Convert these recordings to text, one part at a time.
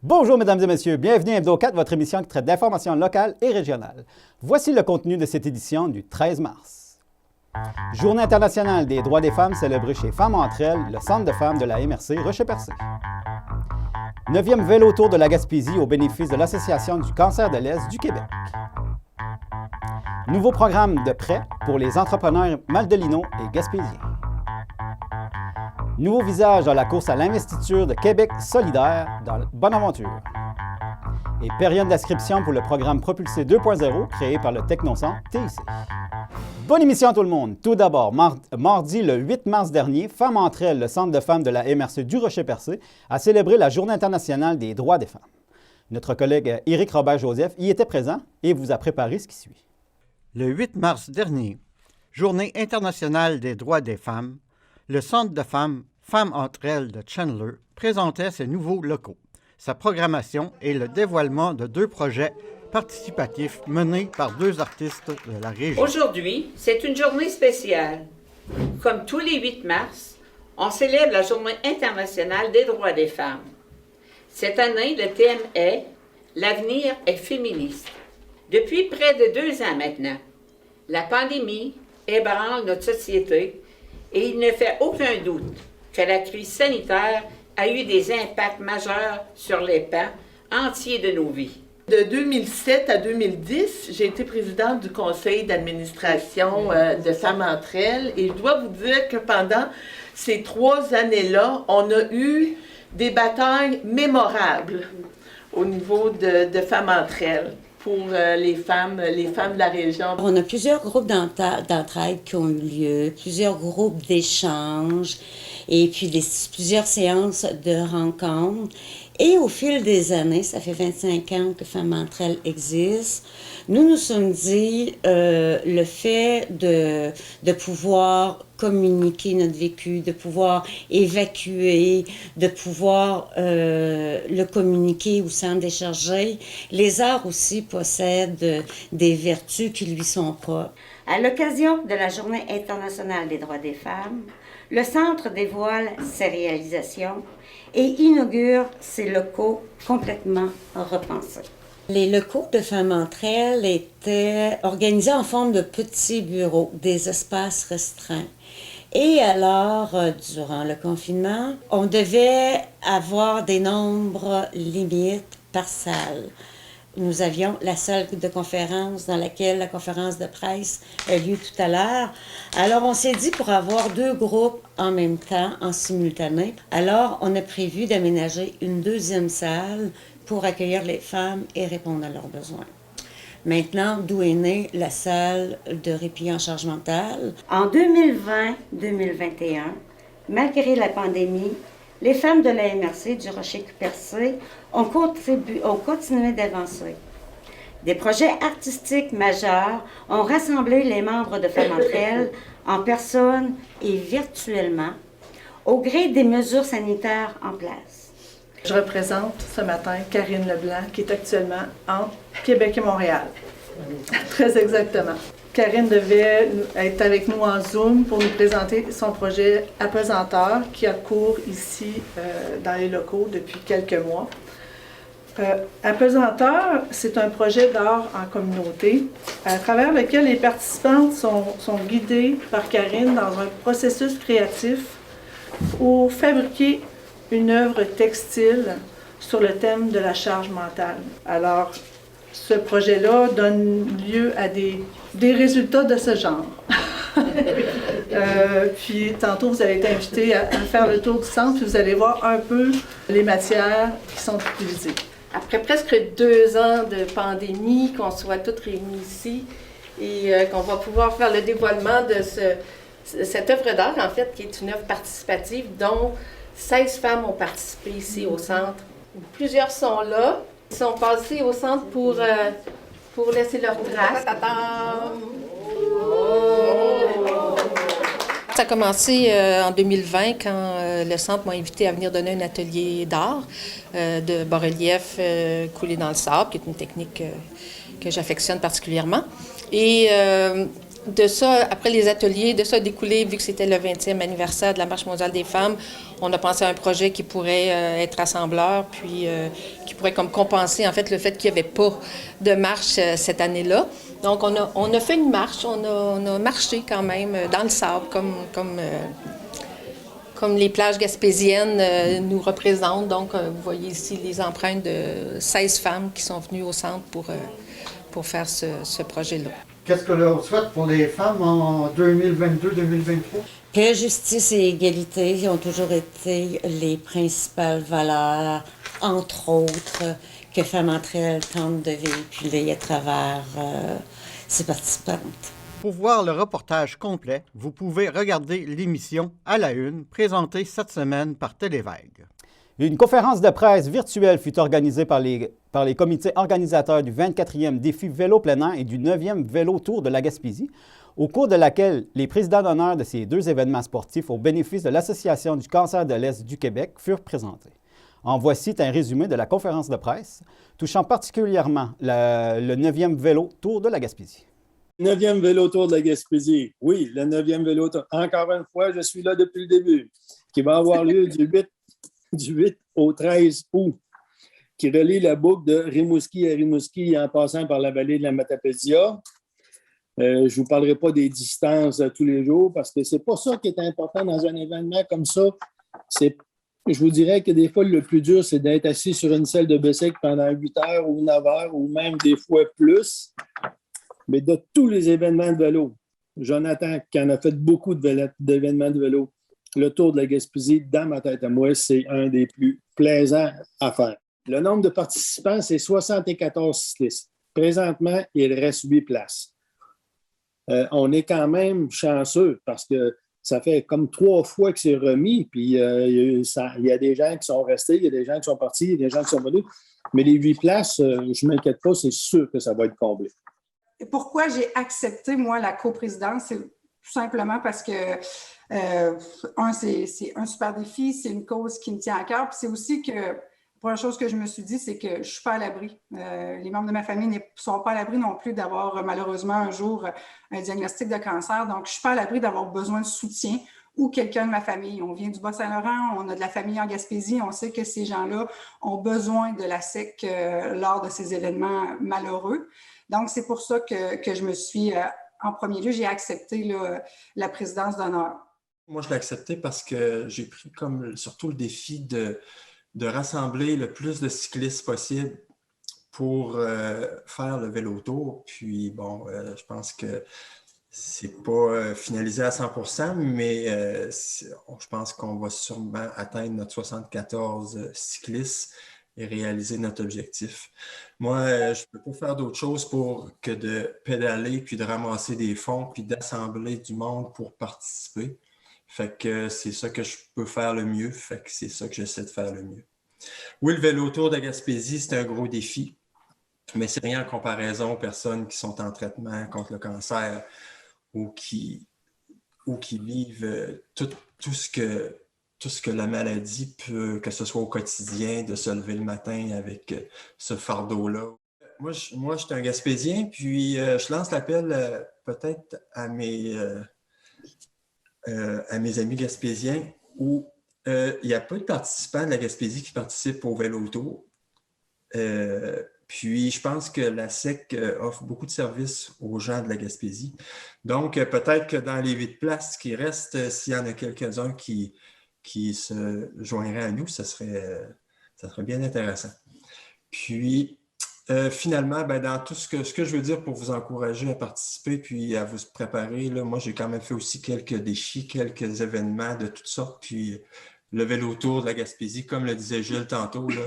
Bonjour mesdames et messieurs, bienvenue à Hebdo 4, votre émission qui traite d'informations locales et régionales. Voici le contenu de cette édition du 13 mars. Journée internationale des droits des femmes célébrée chez Femmes entre elles, le centre de femmes de la MRC Rocher-Percé. 9e vélo tour de la Gaspésie au bénéfice de l'Association du cancer de l'Est du Québec. Nouveau programme de prêt pour les entrepreneurs maldelinots et gaspésiens. Nouveau visage dans la course à l'investiture de Québec solidaire dans Bonaventure. Et période d'inscription pour le programme Propulsé 2.0 créé par le Technocentre TIC. Bonne émission à tout le monde! Tout d'abord, mardi le 8 mars dernier, Femmes entre elles, le centre de femmes de la MRC du Rocher-Percé, a célébré la Journée internationale des droits des femmes. Notre collègue Éric Robert-Joseph y était présent et vous a préparé ce qui suit. Le 8 mars dernier, Journée internationale des droits des femmes, le centre de femmes Femmes entre elles de Chandler présentait ses nouveaux locaux, sa programmation et le dévoilement de 2 projets participatifs menés par 2 artistes de la région. Aujourd'hui, c'est une journée spéciale. Comme tous les 8 mars, on célèbre la Journée internationale des droits des femmes. Cette année, le thème est « L'avenir est féministe ». Depuis près de 2 ans maintenant, la pandémie ébranle notre société et il ne fait aucun doute que la crise sanitaire a eu des impacts majeurs sur les pans entiers de nos vies. De 2007 à 2010, j'ai été présidente du conseil d'administration de Femmes entre elles et je dois vous dire que pendant ces 3 années-là, on a eu des batailles mémorables au niveau de Femmes entre elles pour les femmes de la région. On a plusieurs groupes d'entraide qui ont eu lieu, plusieurs groupes d'échanges et puis plusieurs séances de rencontres. Et au fil des années, ça fait 25 ans que Femmes entre elles existent, nous nous sommes dit le fait de pouvoir communiquer notre vécu, de pouvoir évacuer, de pouvoir le communiquer ou s'en décharger. Les arts aussi possèdent des vertus qui lui sont propres. À l'occasion de la Journée internationale des droits des femmes, le Centre dévoile ses réalisations et inaugure ses locaux complètement repensés. Les locaux de Femmes entre elles étaient organisés en forme de petits bureaux, des espaces restreints. Et alors, durant le confinement, on devait avoir des nombres limites par salle. Nous avions la salle de conférence dans laquelle la conférence de presse a lieu tout à l'heure. Alors, on s'est dit pour avoir 2 groupes en même temps, en simultané. Alors, on a prévu d'aménager une 2e salle pour accueillir les femmes et répondre à leurs besoins. Maintenant, d'où est née la salle de répit en charge mentale? En 2020-2021, malgré la pandémie, les femmes de la MRC du Rocher-Percé ont continué d'avancer. Des projets artistiques majeurs ont rassemblé les membres de Femmes entre elles en personne et virtuellement, au gré des mesures sanitaires en place. Je représente ce matin Karine Leblanc, qui est actuellement entre Québec et Montréal. Très exactement. Karine devait être avec nous en Zoom pour nous présenter son projet Apesanteur qui a cours ici dans les locaux depuis quelques mois. Apesanteur, c'est un projet d'art en communauté à travers lequel les participantes sont guidées par Karine dans un processus créatif pour fabriquer une œuvre textile sur le thème de la charge mentale. Alors, ce projet-là donne lieu à des résultats de ce genre. Puis tantôt, vous avez été invité à faire le tour du centre, puis vous allez voir un peu les matières qui sont utilisées. Après presque 2 ans de pandémie, qu'on soit toutes réunies ici et qu'on va pouvoir faire le dévoilement de cette œuvre d'art, en fait, qui est une œuvre participative dont 16 femmes ont participé ici au centre. Plusieurs sont là. Ils sont passés au centre pour laisser leur trace. Ça a commencé en 2020 quand le centre m'a invité à venir donner un atelier d'art de bas-relief coulé dans le sable, qui est une technique que j'affectionne particulièrement. Et De ça, après les ateliers, de ça a découlé, vu que c'était le 20e anniversaire de la Marche mondiale des femmes, on a pensé à un projet qui pourrait être rassembleur, puis qui pourrait comme compenser en fait le fait qu'il n'y avait pas de marche cette année-là. Donc on a fait une marche, on a marché quand même dans le sable, comme les plages gaspésiennes nous représentent. Donc vous voyez ici les empreintes de 16 femmes qui sont venues au centre pour faire ce projet-là. Qu'est-ce que l'on souhaite pour les femmes en 2022-2023? Paix, justice et égalité ont toujours été les principales valeurs, entre autres, que Femmes entre elles tentent de véhiculer à travers ses participantes. Pour voir le reportage complet, vous pouvez regarder l'émission À la Une, présentée cette semaine par Télévague. Une conférence de presse virtuelle fut organisée par les comités organisateurs du 24e défi vélo plein air et du 9e vélo tour de la Gaspésie, au cours de laquelle les présidents d'honneur de ces deux événements sportifs au bénéfice de l'Association du cancer de l'Est du Québec furent présentés. En voici un résumé de la conférence de presse touchant particulièrement le 9e vélo tour de la Gaspésie. 9e vélo tour de la Gaspésie. Oui, le 9e vélo tour. Encore une fois, je suis là depuis le début, qui va avoir lieu du 8 au 13 août, qui relie la boucle de Rimouski à Rimouski en passant par la vallée de la Matapédia. Je ne vous parlerai pas des distances tous les jours parce que ce n'est pas ça qui est important dans un événement comme ça. Je vous dirais que des fois, le plus dur, c'est d'être assis sur une selle de bicycle pendant 8 heures ou 9 heures ou même des fois plus. Mais de tous les événements de vélo, Jonathan, qui en a fait beaucoup d'événements de vélo, le Tour de la Gaspésie, dans ma tête à moi, c'est un des plus plaisants à faire. Le nombre de participants, c'est 74 cyclistes. Présentement, il reste 8 places. On est quand même chanceux parce que ça fait comme 3 fois que c'est remis, puis il y a des gens qui sont restés, il y a des gens qui sont partis, il y a des gens qui sont venus. Mais les 8 places, je ne m'inquiète pas, c'est sûr que ça va être comblé. Et pourquoi j'ai accepté, moi, la coprésidence? C'est tout simplement parce que c'est un super défi, c'est une cause qui me tient à cœur. Puis c'est aussi que, la première chose que je me suis dit, c'est que je ne suis pas à l'abri. Les membres de ma famille ne sont pas à l'abri non plus d'avoir malheureusement un jour un diagnostic de cancer. Donc, je ne suis pas à l'abri d'avoir besoin de soutien ou quelqu'un de ma famille. On vient du Bas-Saint-Laurent, on a de la famille en Gaspésie, on sait que ces gens-là ont besoin de la SEC lors de ces événements malheureux. Donc, c'est pour ça que je me suis, en premier lieu, j'ai accepté la présidence d'honneur. Moi, je l'ai accepté parce que j'ai pris comme surtout le défi de rassembler le plus de cyclistes possible pour faire le vélo tour. Puis, bon, je pense que c'est pas finalisé à 100%, mais je pense qu'on va sûrement atteindre notre 74 cyclistes et réaliser notre objectif. Moi, je ne peux pas faire d'autre chose que de pédaler, puis de ramasser des fonds, puis d'assembler du monde pour participer. Fait que c'est ça que je peux faire le mieux. Fait que c'est ça que j'essaie de faire le mieux. Oui, le vélo tour de Gaspésie, c'est un gros défi, mais c'est rien en comparaison aux personnes qui sont en traitement contre le cancer ou qui vivent tout ce que la maladie peut, que ce soit au quotidien, de se lever le matin avec ce fardeau-là. Moi, je suis un Gaspésien, puis je lance l'appel peut-être à mes amis gaspésiens où il n'y a pas de participants de la Gaspésie qui participent au vélo tour. Puis, je pense que la SEC offre beaucoup de services aux gens de la Gaspésie. Donc, peut-être que dans les 8 places qui restent, s'il y en a quelques-uns qui se joindraient à nous, ça serait bien intéressant. Puis, finalement, dans tout ce que je veux dire pour vous encourager à participer puis à vous préparer, là, moi, j'ai quand même fait aussi quelques défis, quelques événements de toutes sortes. Puis, le vélo tour de la Gaspésie, comme le disait Gilles tantôt, là,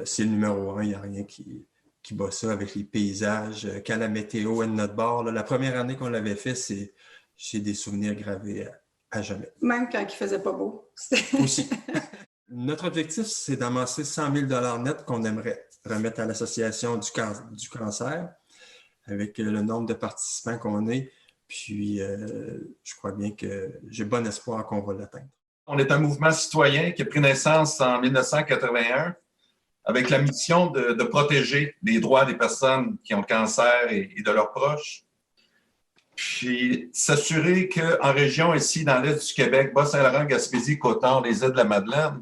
c'est le numéro 1. Il n'y a rien qui bat ça avec les paysages. Quand la météo est de notre bord, là, la première année qu'on l'avait fait, j'ai des souvenirs gravés à jamais. Même quand il ne faisait pas beau. Aussi. Notre objectif, c'est d'amasser 100 000 net qu'on aimerait remettre à l'Association du cancer avec le nombre de participants qu'on est. Puis, je crois bien que j'ai bon espoir qu'on va l'atteindre. On est un mouvement citoyen qui a pris naissance en 1981 avec la mission de protéger les droits des personnes qui ont le cancer et de leurs proches. puis s'assurer qu'en région, ici, dans l'Est du Québec, Bas-Saint-Laurent, Gaspésie, Côte-Nord, les îles de la Madeleine,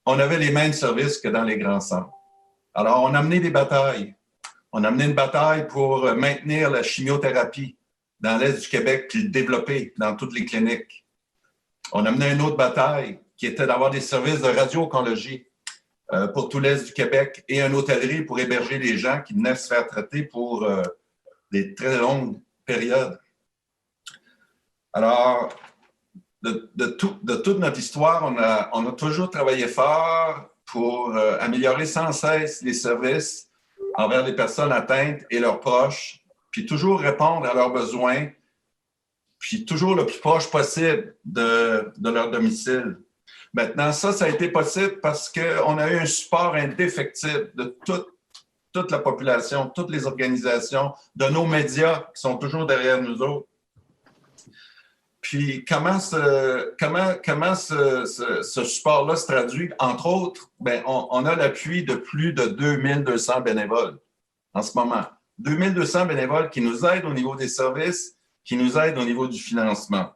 on avait les mêmes services que dans les grands centres. Alors, on a mené des batailles. On a mené une bataille pour maintenir la chimiothérapie dans l'Est du Québec puis le développer dans toutes les cliniques. On a mené une autre bataille qui était d'avoir des services de radio-oncologie pour tout l'Est du Québec et une hôtellerie pour héberger les gens qui venaient se faire traiter pour des très longues périodes. Alors, de toute notre histoire, on a toujours travaillé fort pour améliorer sans cesse les services envers les personnes atteintes et leurs proches, puis toujours répondre à leurs besoins, puis toujours le plus proche possible de leur domicile. Maintenant, ça a été possible parce qu'on a eu un support indéfectible de toute la population, toutes les organisations, de nos médias qui sont toujours derrière nous autres. Puis comment ce support-là se traduit? Entre autres, on a l'appui de plus de 2200 bénévoles en ce moment. 2200 bénévoles qui nous aident au niveau des services, qui nous aident au niveau du financement.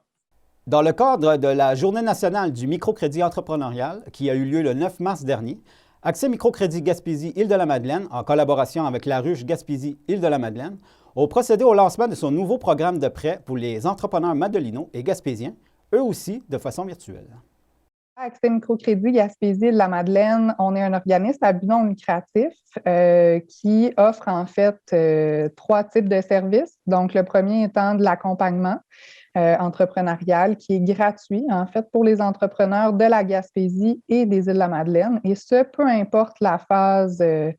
Dans le cadre de la Journée nationale du microcrédit entrepreneurial qui a eu lieu le 9 mars dernier, Accès Microcrédit Gaspésie-Île-de-la-Madeleine, en collaboration avec la Ruche Gaspésie-Île-de-la-Madeleine, ont procédé au lancement de son nouveau programme de prêt pour les entrepreneurs madelinots et gaspésiens, eux aussi de façon virtuelle. Accès Microcrédit Gaspésie-Île-de-la-Madeleine, on est un organisme à but non lucratif qui offre en fait 3 types de services. Donc, le premier étant de l'accompagnement entrepreneurial qui est gratuit, en fait, pour les entrepreneurs de la Gaspésie et des Îles-de-la-Madeleine, et ce, peu importe la phase de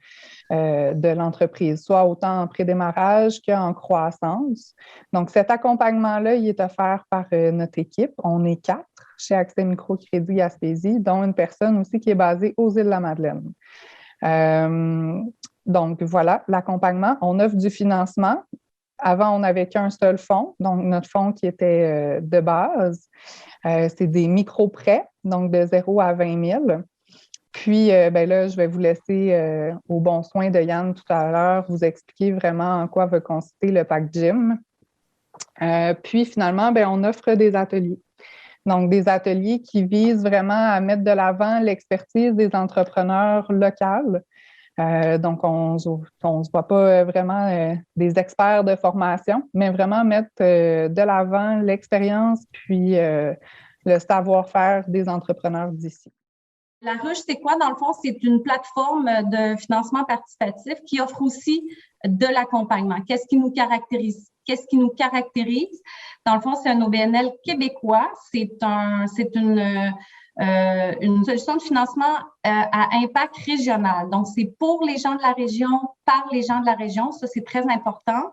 l'entreprise, soit autant en prédémarrage qu'en croissance. Donc, cet accompagnement-là, il est offert par notre équipe. On est 4 chez Accès Microcrédit Gaspésie, dont une personne aussi qui est basée aux Îles-de-la-Madeleine. Donc, voilà, l'accompagnement. On offre du financement. Avant, on n'avait qu'un seul fonds, donc notre fonds qui était de base. C'est des micro-prêts, donc de 0 à 20 000. Puis, là, je vais vous laisser au bon soin de Yann tout à l'heure vous expliquer vraiment en quoi va consister le pack gym. Puis, finalement, on offre des ateliers. Donc, des ateliers qui visent vraiment à mettre de l'avant l'expertise des entrepreneurs locaux. Donc, on ne se voit pas vraiment des experts de formation, mais vraiment mettre de l'avant l'expérience puis le savoir-faire des entrepreneurs d'ici. La Ruche, c'est quoi? Dans le fond, c'est une plateforme de financement participatif qui offre aussi de l'accompagnement. Qu'est-ce qui nous caractérise? Dans le fond, c'est un OBNL québécois. C'est une solution de financement à impact régional. Donc, c'est pour les gens de la région, par les gens de la région. Ça, c'est très important.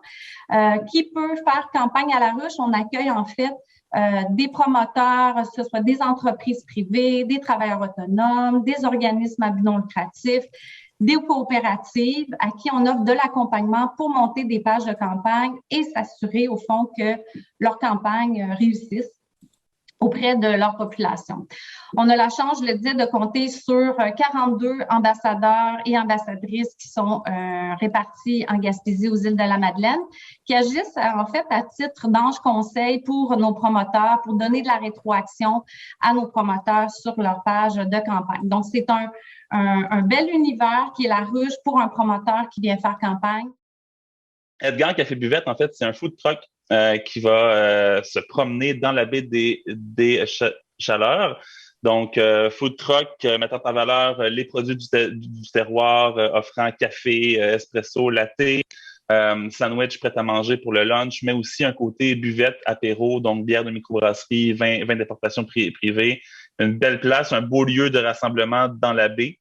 Qui peut faire campagne à la Ruche? On accueille en fait des promoteurs, que ce soit des entreprises privées, des travailleurs autonomes, des organismes à but non lucratif, des coopératives à qui on offre de l'accompagnement pour monter des pages de campagne et s'assurer au fond que leur campagne réussisse auprès de leur population. On a la chance, je le disais, de compter sur 42 ambassadeurs et ambassadrices qui sont répartis en Gaspésie aux Îles-de-la-Madeleine, qui agissent en fait à titre d'ange conseil pour nos promoteurs, pour donner de la rétroaction à nos promoteurs sur leur page de campagne. Donc, c'est un bel univers qui est la Ruche pour un promoteur qui vient faire campagne. Edgar Café Buvette, en fait, c'est un food truck qui va se promener dans la baie des Chaleurs. Donc, food truck mettant en valeur les produits du terroir, offrant café, espresso, latte, sandwich prêt à manger pour le lunch, mais aussi un côté buvette, apéro, donc bière de microbrasserie, vin d'importation privée. Une belle place, un beau lieu de rassemblement dans la baie.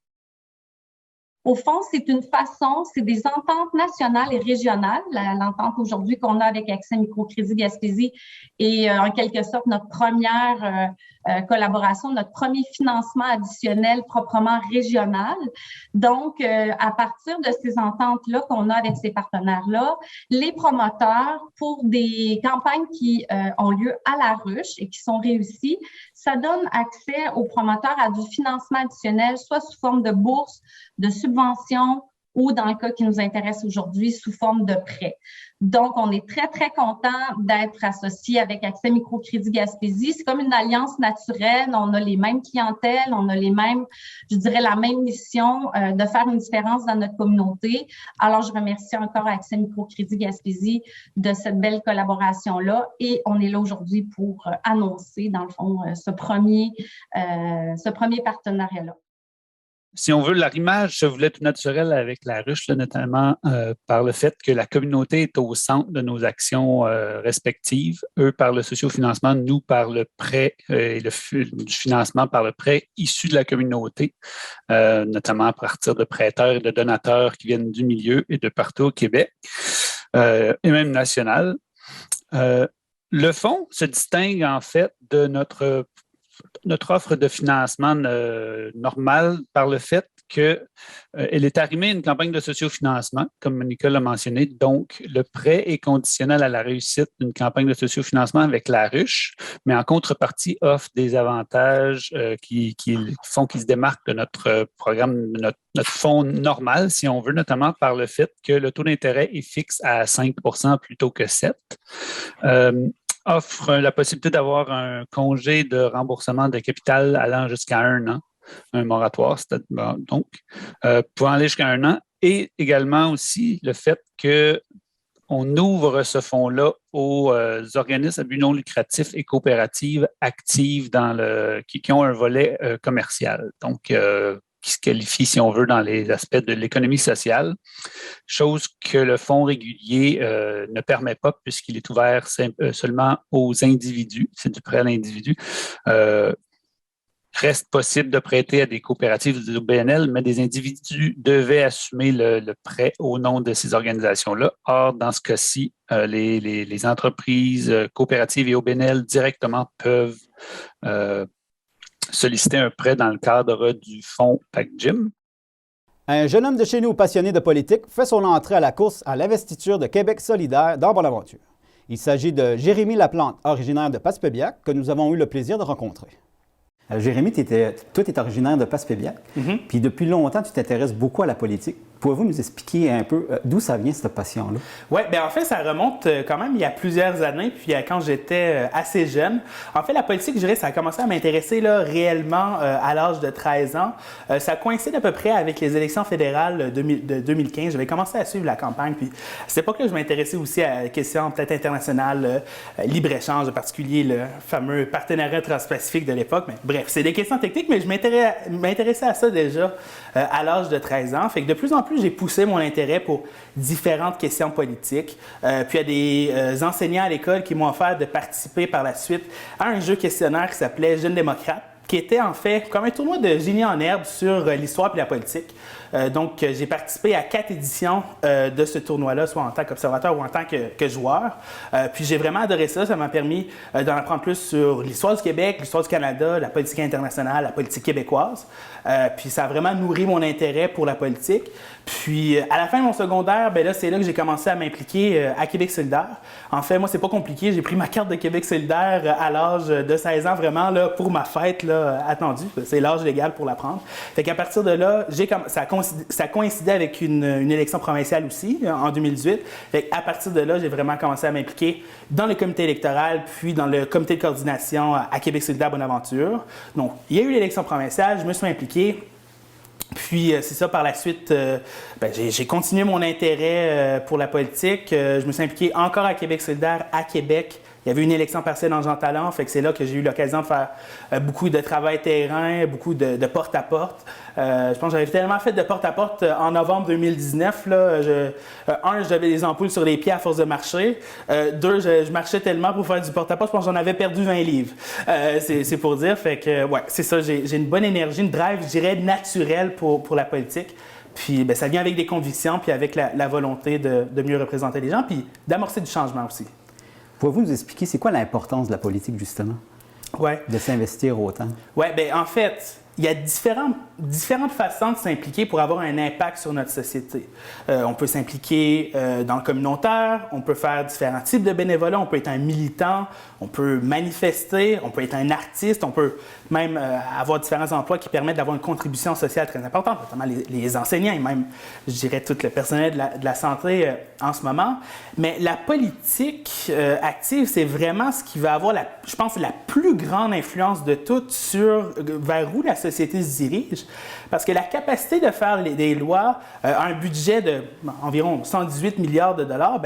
Au fond, c'est des ententes nationales et régionales. L'entente aujourd'hui qu'on a avec Accès Microcrédit Gaspésie est en quelque sorte notre première collaboration, notre premier financement additionnel proprement régional. Donc, à partir de ces ententes-là qu'on a avec ces partenaires-là, les promoteurs, pour des campagnes qui ont lieu à la Ruche et qui sont réussies, ça donne accès aux promoteurs à du financement additionnel, soit sous forme de bourse, de subventions ou dans le cas qui nous intéresse aujourd'hui, sous forme de prêt. Donc, on est très, très content d'être associé avec Accès Microcrédit Gaspésie. C'est comme une alliance naturelle. On a les mêmes clientèles, on a les mêmes, je dirais, la même mission de faire une différence dans notre communauté. Alors, je remercie encore Accès Microcrédit Gaspésie de cette belle collaboration-là. Et on est là aujourd'hui pour annoncer, dans le fond, ce premier partenariat-là. Si on veut, l'arrimage se voulait tout naturel avec la ruche, là, notamment par le fait que la communauté est au centre de nos actions respectives. Eux par le sociofinancement, nous par le prêt et du financement par le prêt issu de la communauté, notamment à partir de prêteurs et de donateurs qui viennent du milieu et de partout au Québec, et même national. Le fonds se distingue en fait de notre offre de financement normale par le fait qu'elle est arrimée à une campagne de sociofinancement, comme Monica l'a mentionné. Donc, le prêt est conditionnel à la réussite d'une campagne de sociofinancement avec la ruche, mais en contrepartie offre des avantages qui font qu'ils se démarquent de notre programme, de notre fonds normal, si on veut, notamment par le fait que le taux d'intérêt est fixe à 5 plutôt que 7 offre la possibilité d'avoir un congé de remboursement de capital allant jusqu'à 1 an, un moratoire, donc, pouvant aller jusqu'à 1 an, et également aussi le fait qu'on ouvre ce fonds-là aux organismes à but non lucratif et coopératives actives qui ont un volet commercial. Donc, qui se qualifie, si on veut, dans les aspects de l'économie sociale, chose que le fonds régulier ne permet pas puisqu'il est ouvert seulement aux individus. C'est du prêt à l'individu. Reste possible de prêter à des coopératives du BNL, mais des individus devaient assumer le prêt au nom de ces organisations-là. Or, dans ce cas-ci, les entreprises coopératives et OBNL directement peuvent solliciter un prêt dans le cadre du fonds PacGym. Un jeune homme de chez nous passionné de politique fait son entrée à la course à l'investiture de Québec solidaire dans Bonaventure. Il s'agit de Jérémy Laplante, originaire de Passepébiac, que nous avons eu le plaisir de rencontrer. Jérémy, toi, tu es originaire de Passepébiac, puis depuis longtemps, tu t'intéresses beaucoup à la politique. Pouvez-vous nous expliquer un peu d'où ça vient, cette passion-là? Oui, bien en fait, ça remonte quand même il y a plusieurs années, puis quand j'étais assez jeune. En fait, la politique, je dirais, ça a commencé à m'intéresser là, réellement à l'âge de 13 ans. Ça coïncide à peu près avec les élections fédérales de 2015. J'avais commencé à suivre la campagne, puis à cette époque-là, je m'intéressais aussi à la question peut-être internationale, libre-échange, en particulier le fameux partenariat transpacifique de l'époque. Mais bref, c'est des questions techniques, mais je m'intéressais à ça déjà à l'âge de 13 ans. Fait que de plus en plus, j'ai poussé mon intérêt pour différentes questions politiques. Puis il y a des enseignants à l'école qui m'ont offert de participer par la suite à un jeu questionnaire qui s'appelait Jeune démocrate, qui était en fait comme un tournoi de génie en herbe sur l'histoire et la politique. Donc, j'ai participé à 4 éditions de ce tournoi-là, soit en tant qu'observateur ou en tant que joueur. Puis j'ai vraiment adoré ça. Ça m'a permis d'en apprendre plus sur l'histoire du Québec, l'histoire du Canada, la politique internationale, la politique québécoise. Puis ça a vraiment nourri mon intérêt pour la politique. Puis à la fin de mon secondaire, ben là, c'est là que j'ai commencé à m'impliquer à Québec solidaire. En fait, moi, c'est pas compliqué. J'ai pris ma carte de Québec solidaire à l'âge de 16 ans, vraiment, là, pour ma fête là, attendue. C'est l'âge légal pour la prendre. Fait qu'à partir de là, ça coïncidait avec une élection provinciale aussi, en 2018. Fait qu'à partir de là, j'ai vraiment commencé à m'impliquer dans le comité électoral, puis dans le comité de coordination à Québec solidaire Bonaventure. Donc, il y a eu l'élection provinciale, je me suis impliqué. Puis, c'est ça, par la suite, j'ai continué mon intérêt pour la politique. Je me suis impliqué encore à Québec solidaire, à Québec. Il y avait une élection partielle dans Jean Talon, fait que c'est là que j'ai eu l'occasion de faire beaucoup de travail terrain, beaucoup de porte-à-porte. Je pense que j'avais tellement fait de porte-à-porte en novembre 2019. Là, j'avais des ampoules sur les pieds à force de marcher. 2, je marchais tellement pour faire du porte-à-porte, je pense que j'en avais perdu 20 livres. C'est pour dire, fait que, ouais, c'est ça, j'ai une bonne énergie, une drive, je dirais, naturelle pour la politique. Puis ça vient avec des convictions, puis avec la volonté de mieux représenter les gens, puis d'amorcer du changement aussi. Pouvez-vous nous expliquer c'est quoi l'importance de la politique, justement? Ouais. De s'investir autant? Oui, bien en fait, il y a différentes façons de s'impliquer pour avoir un impact sur notre société. On peut s'impliquer dans le communautaire, on peut faire différents types de bénévolat, on peut être un militant, on peut manifester, on peut être un artiste, on peut même avoir différents emplois qui permettent d'avoir une contribution sociale très importante, notamment les enseignants et même, je dirais, tout le personnel de la santé en ce moment. Mais la politique active, c'est vraiment ce qui va avoir, je pense, la plus grande influence de toutes vers où la société se dirige, parce que la capacité de faire des lois un budget d'environ 118 milliards de dollars,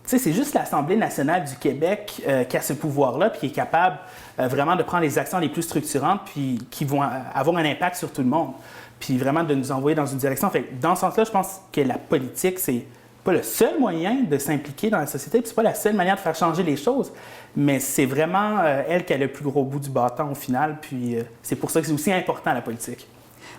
c'est juste l'Assemblée nationale du Québec qui a ce pouvoir-là, puis qui est capable vraiment de prendre les actions les plus structurantes, puis qui vont avoir un impact sur tout le monde, puis vraiment de nous envoyer dans une direction. Fait, dans ce sens-là, je pense que la politique, c'est pas le seul moyen de s'impliquer dans la société, puis c'est pas la seule manière de faire changer les choses, mais c'est vraiment elle qui a le plus gros bout du bâton au final, puis c'est pour ça que c'est aussi important, la politique.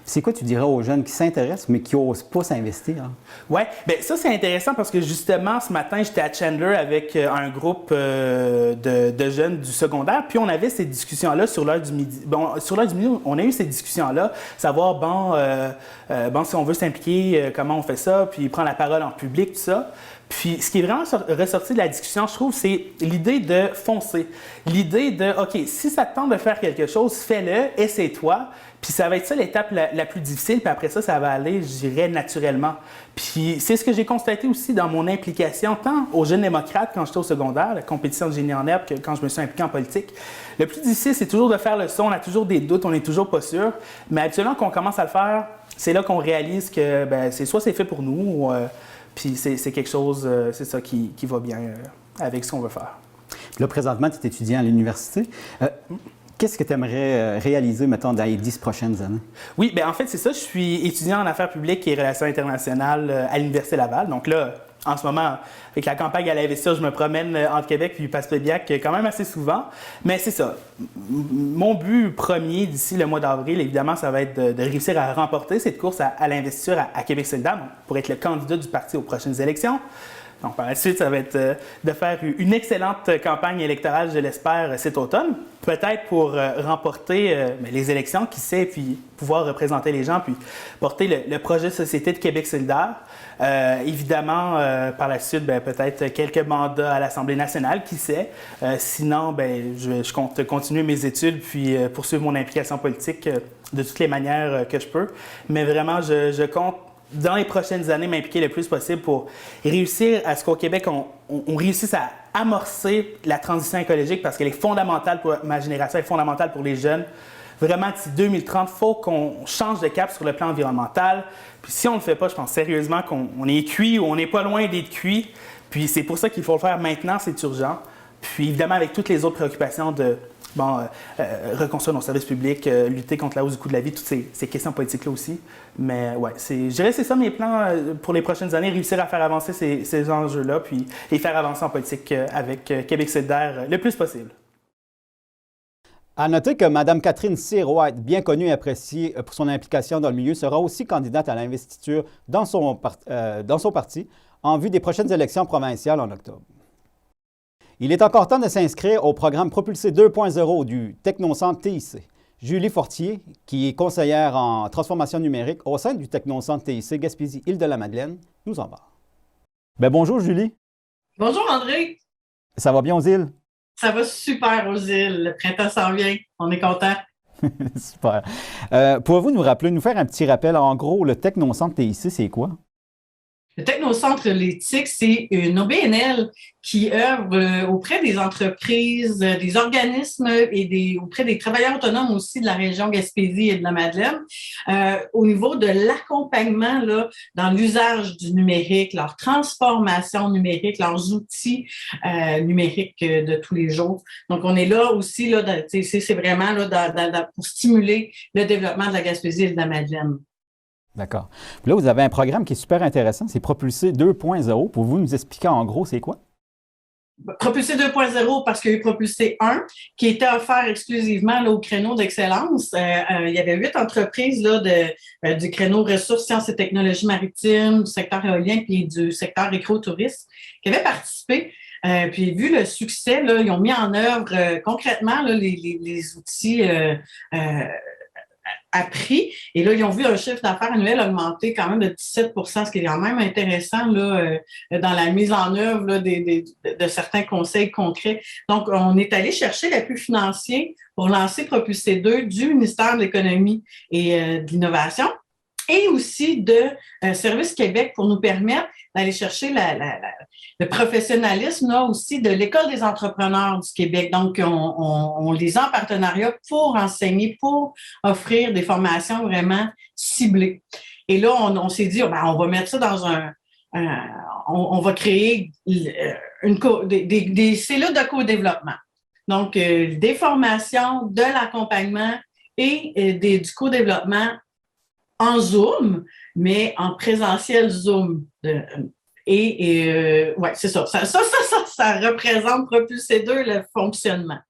C'est quoi tu dirais aux jeunes qui s'intéressent mais qui n'osent pas s'investir? Hein? Oui, bien ça c'est intéressant parce que justement ce matin j'étais à Chandler avec un groupe de jeunes du secondaire, puis on avait ces discussions-là sur l'heure du midi. Bon, sur l'heure du midi, on a eu ces discussions-là, savoir si on veut s'impliquer, comment on fait ça, puis prendre la parole en public, tout ça. Puis, ce qui est vraiment ressorti de la discussion, je trouve, c'est l'idée de foncer. L'idée de, OK, si ça te tente de faire quelque chose, fais-le, essaie-toi. Puis, ça va être ça l'étape la plus difficile. Puis après ça va aller, je dirais, naturellement. Puis, c'est ce que j'ai constaté aussi dans mon implication, tant aux Jeunes démocrates quand j'étais au secondaire, la compétition de génie en herbe, que quand je me suis impliqué en politique. Le plus difficile, c'est toujours de faire le saut. On a toujours des doutes, on n'est toujours pas sûr. Mais habituellement, quand on commence à le faire, c'est là qu'on réalise que c'est fait pour nous, ou, puis c'est quelque chose, c'est ça qui va bien avec ce qu'on veut faire. Là, présentement, tu es étudiant à l'université. Qu'est-ce que tu aimerais réaliser, mettons, dans les 10 prochaines années? Oui, bien en fait, c'est ça. Je suis étudiant en affaires publiques et relations internationales à l'Université Laval. Donc là, en ce moment, avec la campagne à l'investisseur, je me promène entre Québec puis Passepébiac quand même assez souvent. Mais c'est ça. Mon but premier d'ici le mois d'avril, évidemment, ça va être de réussir à remporter cette course à l'investiture à Québec solidaire pour être le candidat du parti aux prochaines élections. Donc, par la suite, ça va être de faire une excellente campagne électorale, je l'espère, cet automne. Peut-être pour remporter les élections, qui sait, puis pouvoir représenter les gens, puis porter le projet de société de Québec solidaire. Évidemment, par la suite, peut-être quelques mandats à l'Assemblée nationale, qui sait. Sinon, je compte continuer mes études, puis poursuivre mon implication politique de toutes les manières que je peux. Mais vraiment, je compte dans les prochaines années, m'impliquer le plus possible pour réussir à ce qu'au Québec, on réussisse à amorcer la transition écologique parce qu'elle est fondamentale pour ma génération, elle est fondamentale pour les jeunes. Vraiment, d'ici 2030, il faut qu'on change de cap sur le plan environnemental. Puis si on ne le fait pas, je pense sérieusement qu'on est cuit ou on n'est pas loin d'être cuit. Puis c'est pour ça qu'il faut le faire maintenant, c'est urgent. Puis évidemment, avec toutes les autres préoccupations de reconstruire nos services publics, lutter contre la hausse du coût de la vie, toutes ces questions politiques-là aussi. Mais ouais, je dirais que c'est ça mes plans pour les prochaines années, réussir à faire avancer ces enjeux-là, puis les faire avancer en politique avec Québec solidaire le plus possible. À noter que Mme Catherine Cyr-White, bien connue et appréciée pour son implication dans le milieu, sera aussi candidate à l'investiture dans son parti en vue des prochaines élections provinciales en octobre. Il est encore temps de s'inscrire au programme Propulsé 2.0 du Technocentre TIC. Julie Fortier, qui est conseillère en transformation numérique au sein du Technocentre TIC Gaspésie-Île-de-la-Madeleine, nous en parle. Bonjour Julie. Bonjour André. Ça va bien aux îles? Ça va super aux îles. Le printemps s'en vient. On est contents. Super. Pouvez-vous nous faire un petit rappel? En gros, le Technocentre TIC, c'est quoi? Le Technocentre L'éthique, c'est une OBNL qui œuvre auprès des entreprises, des organismes et auprès des travailleurs autonomes aussi de la région Gaspésie et de la Madeleine, au niveau de l'accompagnement là, dans l'usage du numérique, leur transformation numérique, leurs outils numériques de tous les jours. Donc, on est là aussi, là, c'est vraiment là, pour stimuler le développement de la Gaspésie et de la Madeleine. D'accord. Puis là, vous avez un programme qui est super intéressant, c'est Propulsé 2.0. Pouvez-vous nous expliquer en gros c'est quoi? Propulsé 2.0 parce qu'il y a eu Propulsé 1 qui était offert exclusivement là, au créneau d'excellence. Il y avait 8 entreprises là, du créneau ressources, sciences et technologies maritimes, du secteur éolien puis du secteur écotourisme qui avaient participé. Puis vu le succès, là, ils ont mis en œuvre concrètement là, les outils appris. Et là, ils ont vu un chiffre d'affaires annuel augmenter quand même de 17 ce qui est quand même intéressant là, dans la mise en œuvre là, de certains conseils concrets. Donc, on est allé chercher l'appui financier pour lancer Propulsé 2 du ministère de l'Économie et de l'Innovation et aussi de Service Québec pour nous permettre d'aller chercher le professionnalisme là aussi de l'École des entrepreneurs du Québec. Donc, on les a en partenariat pour enseigner, pour offrir des formations vraiment ciblées. Et là, on s'est dit, ben, on va mettre ça dans on va créer des cellules de co-développement. Donc, des formations, de l'accompagnement et du co-développement en Zoom, mais en présentiel Zoom. Ouais, c'est ça. Ça représente Propulsé 2, le fonctionnement.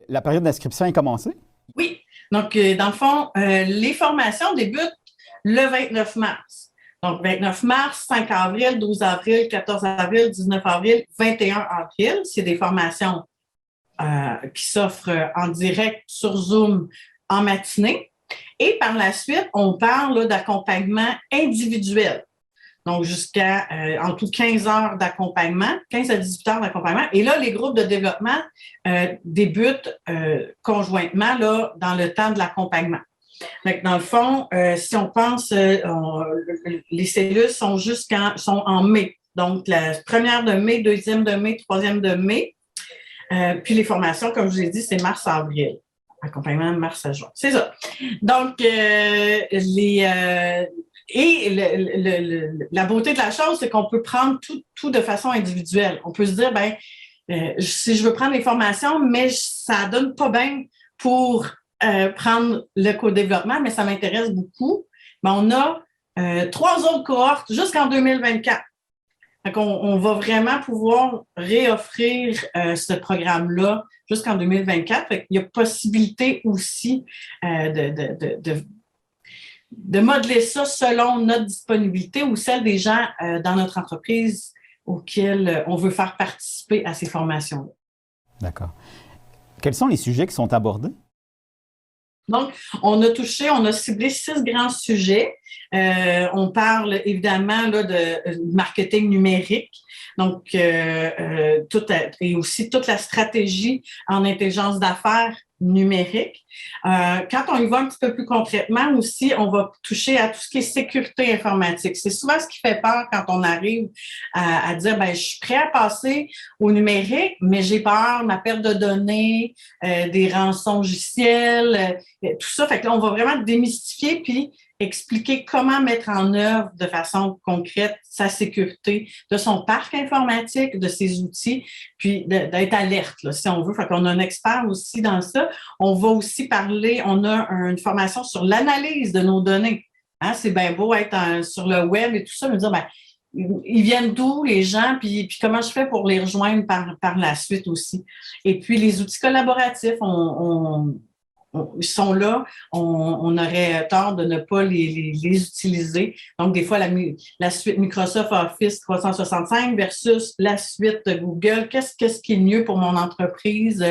La période d'inscription est commencée? Oui. Donc, dans le fond, les formations débutent le 29 mars. Donc, 29 mars, 5 avril, 12 avril, 14 avril, 19 avril, 21 avril. C'est des formations qui s'offrent en direct sur Zoom en matinée. Et par la suite, on parle d'accompagnement individuel. Donc, jusqu'à en tout 15 heures d'accompagnement, 15 à 18 heures d'accompagnement. Et là, les groupes de développement débutent conjointement là, dans le temps de l'accompagnement. Donc, dans le fond, si on pense, les cellules sont sont en mai. Donc, la première de mai, deuxième de mai, troisième de mai. Puis les formations, comme je vous ai dit, c'est mars-avril. Accompagnement de mars à juin. C'est ça. Donc, la beauté de la chose, c'est qu'on peut prendre tout de façon individuelle. On peut se dire, si je veux prendre les formations, mais ça donne pas bien pour prendre le co-développement, mais ça m'intéresse beaucoup. Mais on a 3 autres cohortes jusqu'en 2024. Donc, on va vraiment pouvoir réoffrir ce programme-là jusqu'en 2024. Fait qu'il y a possibilité aussi de modeler ça selon notre disponibilité ou celle des gens dans notre entreprise auxquels on veut faire participer à ces formations-là. D'accord. Quels sont les sujets qui sont abordés? Donc, on a ciblé 6 grands sujets. On parle évidemment là, de marketing numérique, donc et aussi toute la stratégie en intelligence d'affaires numérique. Quand on y va un petit peu plus concrètement aussi, on va toucher à tout ce qui est sécurité informatique. C'est souvent ce qui fait peur quand on arrive à dire, je suis prêt à passer au numérique, mais j'ai peur, ma perte de données, des rançongiciels, tout ça. Fait que là, on va vraiment démystifier puis expliquer comment mettre en œuvre de façon concrète sa sécurité de son parc informatique, de ses outils, puis d'être alerte, là, si on veut. Fait qu'on a un expert aussi dans ça. On va aussi parler, on a une formation sur l'analyse de nos données. Hein, c'est bien beau être sur le web et tout ça, mais dire, ils viennent d'où les gens, puis comment je fais pour les rejoindre par la suite aussi. Et puis les outils collaboratifs, ils sont là, on aurait tort de ne pas les utiliser. Donc, des fois, la suite Microsoft Office 365 versus la suite Google, qu'est-ce qui est mieux pour mon entreprise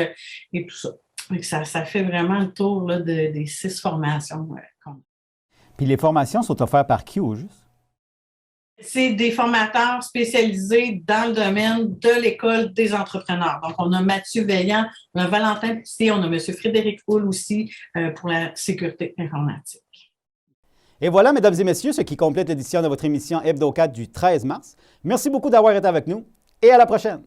et tout ça. Donc, ça fait vraiment le tour là, des 6 formations. Puis les formations sont offertes par qui au juste? C'est des formateurs spécialisés dans le domaine de l'École des entrepreneurs. Donc, on a Mathieu Veillant, on a Valentin Poussier, on a M. Frédéric Houle aussi pour la sécurité informatique. Et voilà, mesdames et messieurs, ce qui complète l'édition de votre émission Hebdo 4 du 13 mars. Merci beaucoup d'avoir été avec nous et à la prochaine!